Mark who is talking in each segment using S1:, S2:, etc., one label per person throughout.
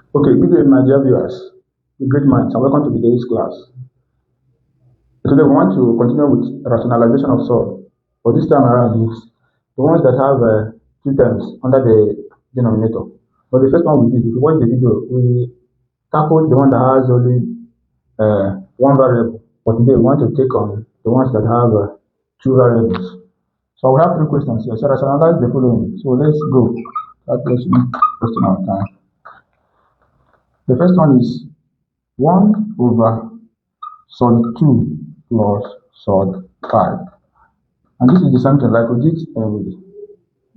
S1: Okay, good day, my dear viewers, great minds, and welcome to today's class. Today we want to continue with rationalization of surd. For this time around, it's the ones that have two terms under the denominator. But the first one we did, if you watch the video, we tackled the one that has only one variable. But today we want to take on the ones that have two variables. So we have three questions here. So rationalize the following. So let's go. That question of time. The first one is 1 over surd 2 plus surd 5. And this is the same thing like we did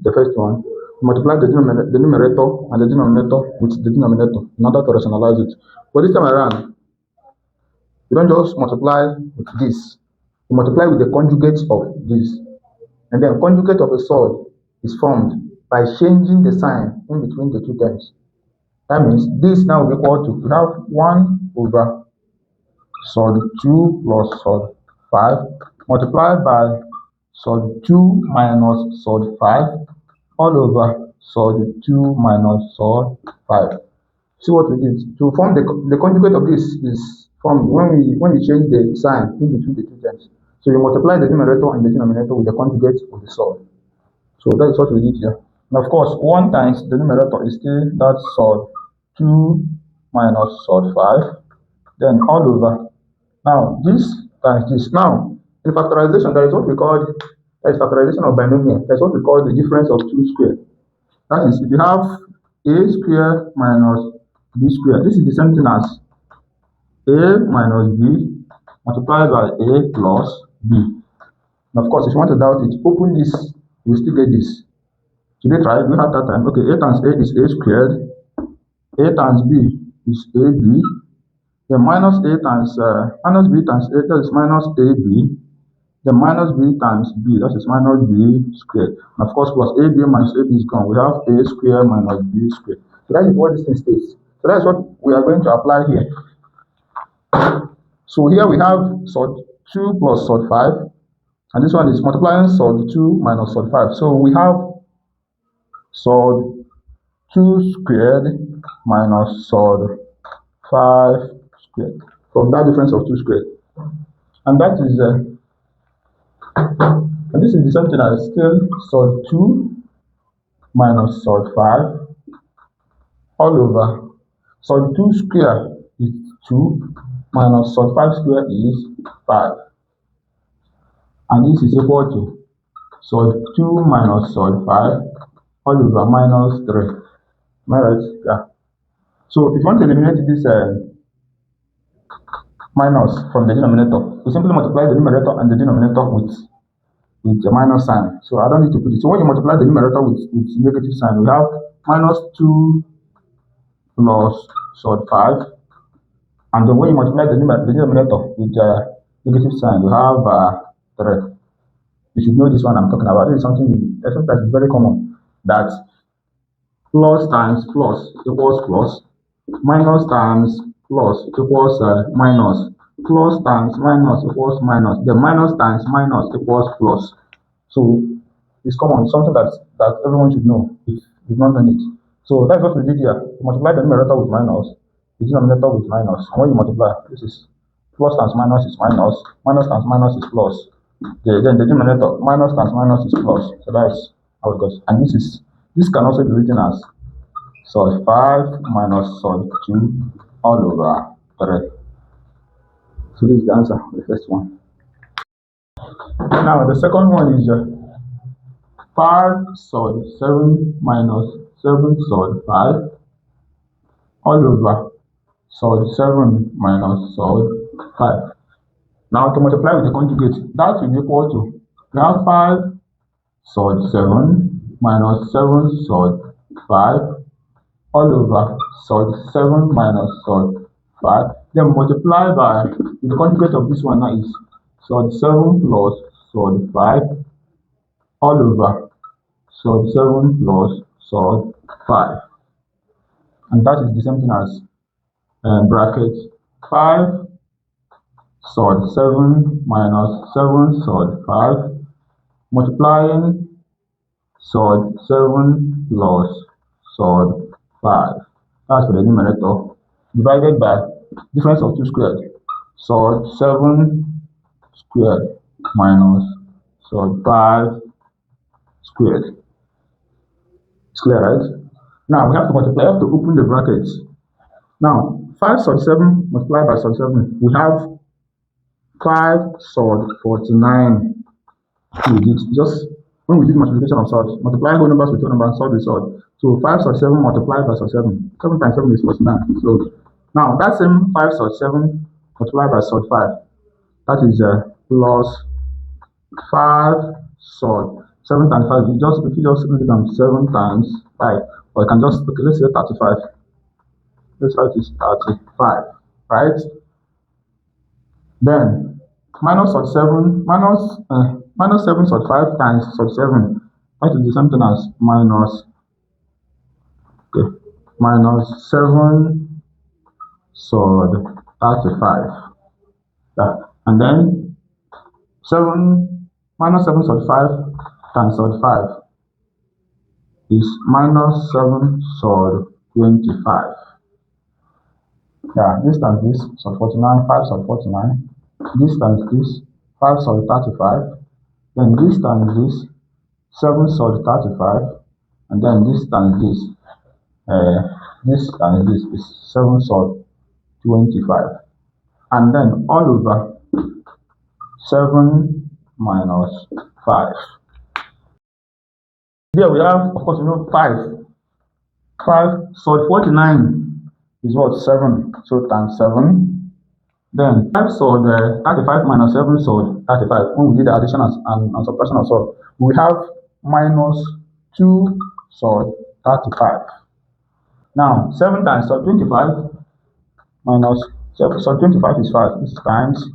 S1: the first one. Multiply the numerator and the denominator with the denominator in order to rationalize it. But this time around, you don't just multiply with this. You multiply with the conjugate of this. And then conjugate of a surd is formed by changing the sign in between the two terms. That means this now will be equal to, we have 1 over surd 2 plus surd 5 multiplied by surd 2 minus surd 5 all over surd 2 minus surd 5. See what we did? To form the conjugate of this is formed when we change the sign in between the two terms. So you multiply the numerator and the denominator with the conjugate of the surd. So that is what we did here. And of course, 1 times the numerator is still that surd 2 minus surd 5, then all over. Now, this times this. Now, in factorization, there is what we call factorization of binomial. That's what we call the difference of two squares. That is, if you have a square minus b square, this is the same thing as a minus b multiplied by a plus b. And of course, if you want to doubt it, open this, we still get this. Should we try? We have that time. Okay, a times a is a squared. A times b is ab. Then minus a times minus b times a, that is minus ab. Then minus b times b, that is minus b squared. And of course, plus ab minus ab is gone. We have a squared minus b squared. So that is what this thing states. So that's what we are going to apply here. So here we have surd 2 plus surd 5. And this one is multiplying surd 2 minus surd 5. So we have surd 2 squared minus surd 5 squared from that difference of 2 squared. And that is and this is the same thing as still surd 2 minus surd 5 all over surd 2 square is 2 minus surd 5 square is 5. And this is equal to surd 2 minus surd 5 all over minus 3. Am I right? Yeah. So if you want to eliminate this minus from the denominator, you simply multiply the numerator and the denominator with a minus sign. So I don't need to put it. So when you multiply the numerator with negative sign, we have minus 2 plus surd 5. And then when you multiply the denominator with negative sign, you have 3. You should know this one I'm talking about. This is something that is very common. That plus times plus equals plus, minus times plus equals minus, plus times minus equals minus, then minus times minus equals plus. So it's common, something that everyone should know if you've not done it. So that's what we did here. We multiply the numerator with minus, the denominator with minus. And when you multiply, this is plus times minus is minus, minus times minus is plus. Then the denominator minus times minus is plus. So that's how it goes. And this can also be written as surd 5 minus surd 2 all over 3. So this is the answer for the first one. Now the second one is 5 surd 7 minus 7 surd 5 all over surd 7 minus surd 5. Now to multiply with the conjugate, that will be equal to, we have 5 surd 7 minus 7 surd 5 all over surd 7 minus surd 5. Then multiply by the conjugate of this one now is surd 7 plus surd 5 all over surd 7 plus surd 5. And that is the same thing as bracket 5 surd 7 minus 7 surd 5 multiplying surd 7 plus surd 5. That's for the numerator. Divided by difference of 2 squared. So 7 squared minus so 5 squared. It's clear, right? Now we have to multiply, we have to open the brackets. Now 5 sub 7 multiplied by sub 7, we have 5 sub 49. We did just when we did multiplication of surds, multiply whole numbers with whole numbers, surd with surd. So 5 sub 7 multiplied by sub 7. 7 times 7 is 49. So now that same 5 sub 7 multiplied by sub 5, that is plus 5 sod 7 times 5. If you just make it 7 times 5, or you can just, okay, let's say 35. Let's say it is 35, right? Then minus sod 7 minus 7 sod 5 times sod 7. That is the same thing as minus minus 7 sod 35. Yeah. And then 7 minus 7 sod 5 times sod 5 is minus 7 sod 25. Yeah, this times this, sod 49, 5 sod 49. This times this, 5 sod 35. Then this times this, 7 sod 35. And then this times this times this is 7 sod 25. And then all over 7 minus 5. Here we have, of course, 5. 5 sod 49 is what? 7. So times 7. Then 5 sod 35 minus 7 sod 35. When we did the addition and subtraction of sod, we have minus 2 sod 35. Now 7 times sod 25 minus 7 sod 25 is 5. This is times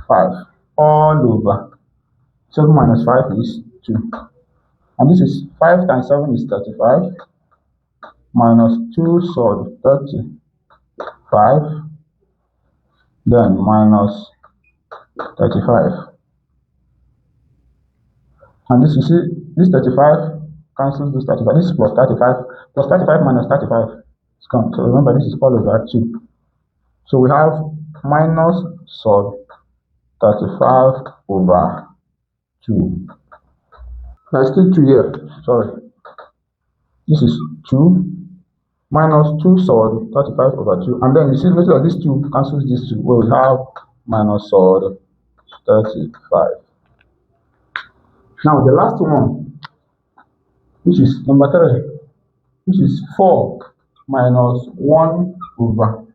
S1: 5. All over 7 minus 5 is 2. And this is 5 times 7 is 35 minus 2 sod 35, then minus 35. And this, you see, this 35 cancels this 35. This is plus 35. Plus 35 minus 35 is gone. So remember, this is all over 2. So we have minus sod 35 over 2. There's still 2 here. Sorry. This is 2 minus 2 sod 35 over 2. And then you see, notice that this 2 cancels this 2. Where we have minus sod 35. Now the last one, which is number 3, which is 4 minus 1 over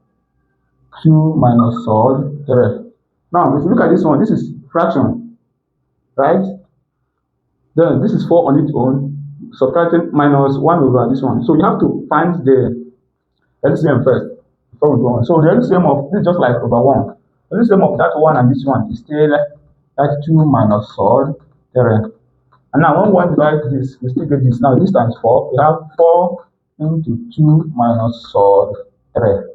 S1: 2 minus sod 3. Now, if you look at this one, this is fraction, right? Then this is 4 on its own, subtracting minus 1 over this one. So you have to find the LCM first before we go on. So the LCM of this is just like over 1. The LCM of that one and this one is still like 2 minus sod 3. And now when one divides this, we still get this. Now this times 4, we have 4 into 2 minus sod 3.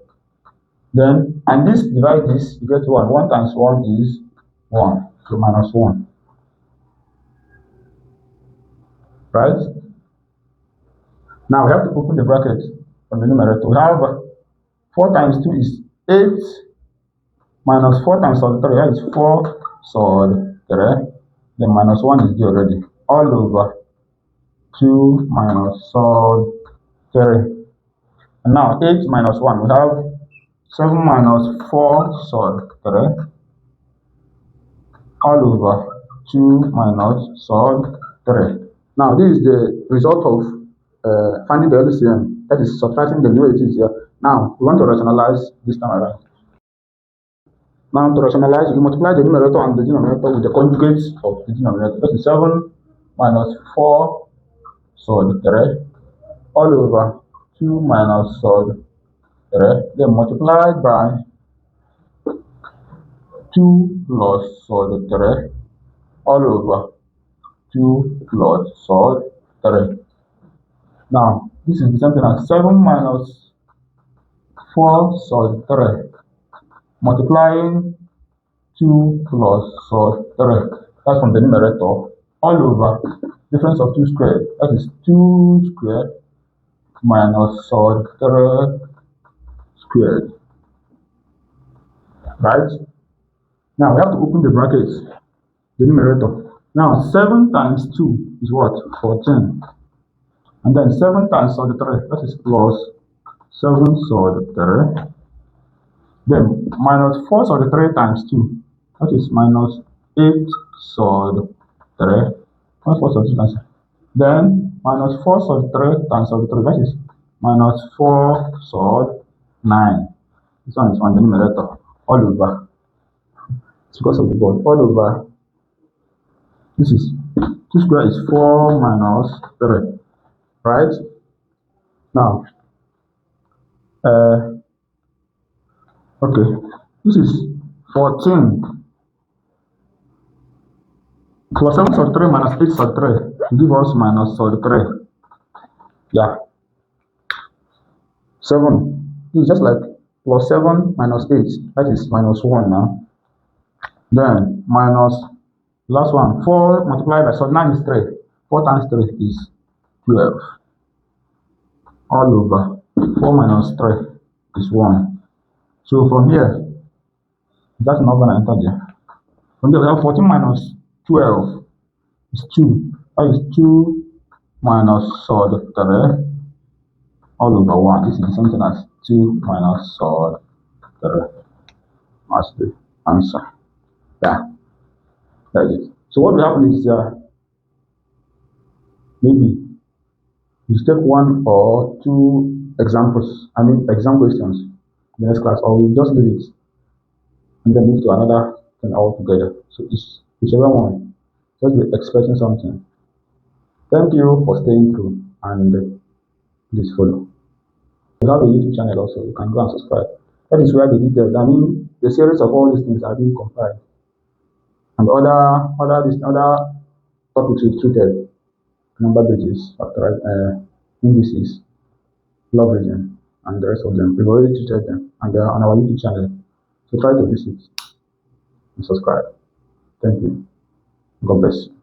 S1: Then, and this divide this, you get 1. 1 times 1 is 1. So minus 1. Right? Now we have to open the bracket from the numerator. We have 4 times 2 is 8 minus 4 times sod 3. That is 4 sod 3. Then minus 1 is there already. All over 2 minus sod 3. And now 8 minus 1. We have 7 minus 4 sod 3. All over 2 minus sod 3. Now this is the result of finding the LCM. That is subtracting the way it is here. Now we want to rationalize this time around. Now to rationalize, we multiply the numerator and the denominator with the conjugate of the denominator. That is 7 minus 4 sod 3 all over 2 minus sod 3. Then multiplied by 2 plus sod 3 all over 2 plus sod 3. Now this is the same thing as 7 minus 4 sod 3 multiplying 2 plus sod 3. That's from the numerator all over difference of 2 squared. That is 2 squared minus sod 3 squared. Right? Now we have to open the brackets, the numerator. Now 7 times 2 is what? 14. And then 7 times 3, that is plus 7 3. Then minus 4 3 times 2, that is minus 8 3. Minus 4 3 times. Then minus 4 3 times 3, that is minus 4 9. This one is on the numerator. All over. It's because of the board. All over. This is 2 square is 4 minus 3. Right? Now, okay, this is 14 plus 7 3 minus 8 3 give us minus 3. Yeah, 7. This is just like plus 7 minus 8, that is minus 1 now. Then minus last one, 4 multiplied by 9 is 3. 4 times 3 is 12. All over 4 minus 3 is 1. So from here, that's not going to enter there. From there, we have 14 minus 12 is 2. That is 2 minus 3 all over 1. This is the same thing as 2 minus 3. That's the answer. Yeah, that's it. So what will happen is maybe you take 1 or 2 examples, exam questions in the next class, or we'll just leave it and then move to another thing altogether. So it's whichever one, just be expecting something. Thank you for staying through, and please follow. We have a YouTube channel also, you can go and subscribe. That is where the details, the series of all these things are being compiled. And other topics we've treated, number bridges, indices, log region, and the rest of them. We've already treated them, and they are on our YouTube channel. So try to visit and subscribe. Thank you. God bless you.